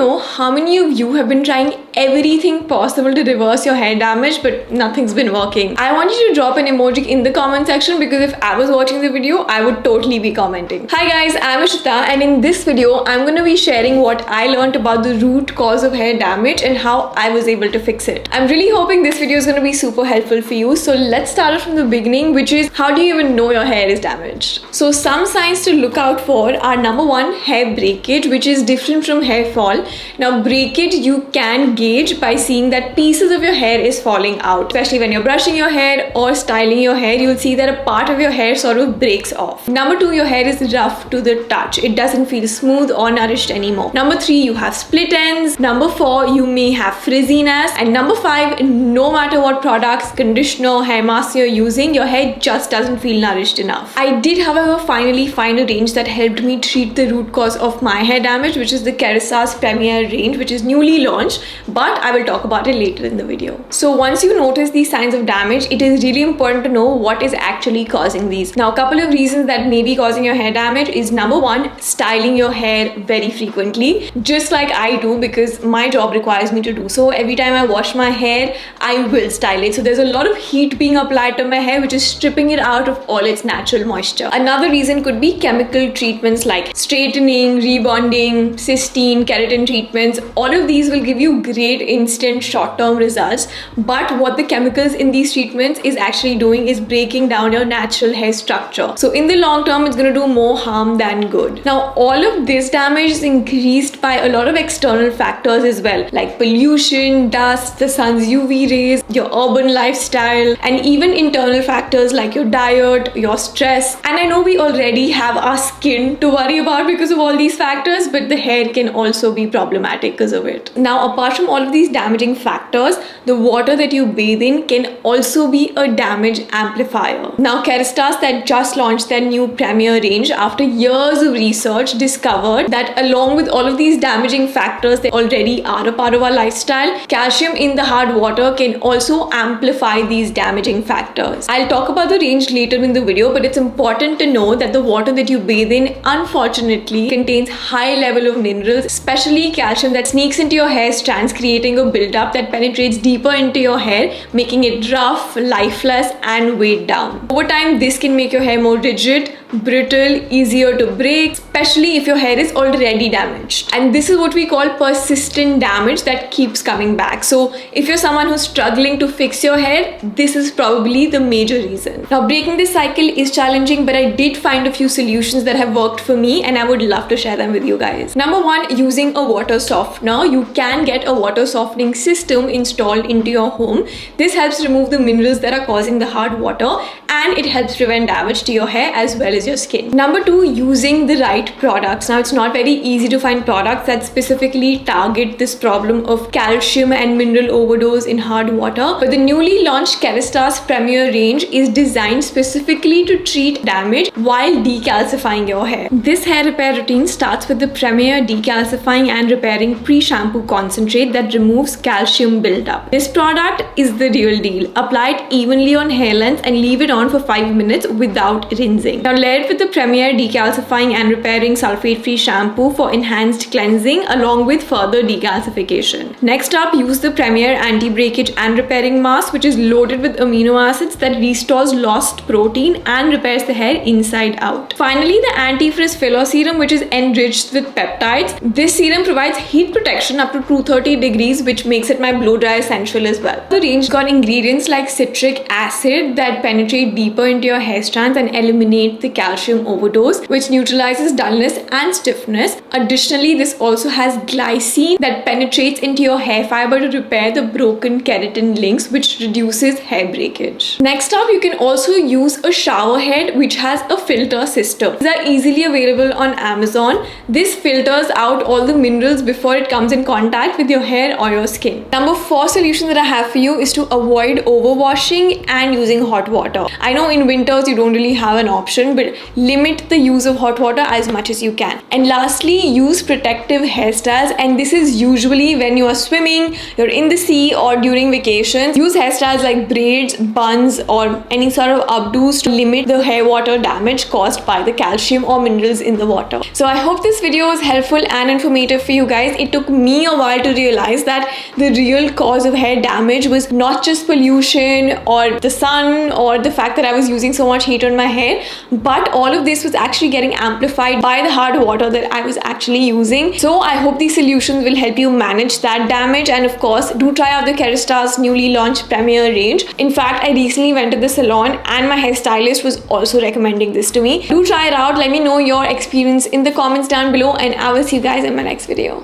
know how many of you have been trying everything possible to reverse your hair damage, but nothing's been working. I want you to drop an emoji in the comment section, because if I was watching the video, I would totally be commenting. Hi guys, I'm Ishita, and in this video, I'm going to be sharing what I learned about the root cause of hair damage and how I was able to fix it. I'm really hoping this video is going to be super helpful for you. So let's start off from the beginning, which is how do you even know your hair is damaged? So some signs to look out for are: number one, hair breakage, which is different from hair fall. Now breakage you can gauge by seeing that pieces of your hair is falling out. Especially when you're brushing your hair or styling your hair, you'll see that a part of your hair sort of breaks off. Number two, your hair is rough to the touch. It doesn't feel smooth or nourished anymore. Number three, you have split ends. Number four, you may have frizziness. And number five, no matter what products, conditioner, hair mask you're using, your hair just doesn't feel nourished enough. I did, however, finally find a range that helped me treat the root cause of my hair damage, which is the Kérastase Premier range, which is newly launched, but I will talk about it later in the video. So once you notice these signs of damage, it is really important to know what is actually causing these. Now, a couple of reasons that may be causing your hair damage is: number one, styling your hair very frequently, just like I do, because my job requires me to do so. Every time I wash my hair, I will style it. So there's a lot of heat being applied to my hair, which is stripping it out of all its natural moisture. Another reason could be chemical treatments like straightening, rebonding, cysteine, keratin treatments. All of these will give you great instant short-term results, but what the chemicals in these treatments is actually doing is breaking down your natural hair structure. So in the long term, it's going to do more harm than good. Now, all of this damage is increased by a lot of external factors as well, like pollution, dust, the sun's UV rays, your urban lifestyle, and even internal factors like your diet, your stress. And I know we already have our skin to worry about because of all these factors, but the hair can also be problematic because of it. Now, apart from all of these damaging factors, the water that you bathe in can also be a damage amplifier. Now, Kérastase, that just launched their new Premier range, after years of research, discovered that along with all of these damaging factors that already are a part of our lifestyle, calcium in the hard water can also amplify these damaging factors. I'll talk about the range later in the video, but it's important to know that the water that you bathe in, unfortunately, contains high level of minerals, especially calcium, that sneaks into your hair strands, creating a buildup that penetrates deeper into your hair, making it rough, lifeless, and weighed down. Over time, this can make your hair more rigid, brittle, easier to break, especially if your hair is already damaged. And this is what we call persistent damage that keeps coming back. So if you're someone who's struggling to fix your hair, this is probably the major reason. Now, breaking this cycle is challenging, but I did find a few solutions that have worked for me, and I would love to share them with you guys. Number one, using a water softener. You can get a water softening system installed into your home. This helps remove the minerals that are causing the hard water, and it helps prevent damage to your hair as well as your skin. Number two, using the right products. Now, it's not very easy to find products that specifically target this problem of calcium and mineral overdose in hard water, but the newly launched Kérastase Premier range is designed specifically to treat damage while decalcifying your hair. This hair repair routine starts with the Premier Decalcifying and Repairing Pre-Shampoo Concentrate that removes calcium buildup. This product is the real deal. Apply it evenly on hair length and leave it on for 5 minutes without rinsing. Now, layer it with the Premier Decalcifying and Repairing Sulfate-Free Shampoo for enhanced cleansing along with further decalcification. Next up, use the Premier Anti-Breakage and Repairing Mask, which is loaded with amino acids that restores lost protein and repairs the hair inside out. Finally, the Anti-Frizz Filler Serum, which is enriched with peptides. This serum provides heat protection up to 230 degrees, which makes it my blow dry essential as well. The range got ingredients like citric acid that penetrate deeper into your hair strands and eliminate the calcium overdose, which neutralizes dullness and stiffness. Additionally, this also has glycine that penetrates into your hair fiber to repair the broken keratin links, which reduces hair breakage. Next up, you can also use a shower head which has a filter system. These are easily available on Amazon. This filters out all the minerals before it comes in contact with your hair or your skin. Number four solution that I have for you is to avoid overwashing and using hot water. I know in winters you don't really have an option, but limit the use of hot water as much as you can. And lastly, use protective hairstyles, and this is usually when you are swimming, you're in the sea, or during vacations. Use hairstyles like braids, buns, or any sort of updos to limit the hair water damage caused by the calcium or minerals in the water. So I hope this video was helpful and informative for you guys. It took me a while to realize that the real cause of hair damage was not just pollution or the sun or the fact that I was using so much heat on my hair, but all of this was actually getting amplified by the hard water that I was actually using. So I hope these solutions will help you manage that damage, and of course do try out the Keristar's newly launched Premier range. In fact, I recently went to the salon and my hairstylist was also recommending this to me. Do try it out. Let me know your experience in the comments down below, and I will see you guys in my next video.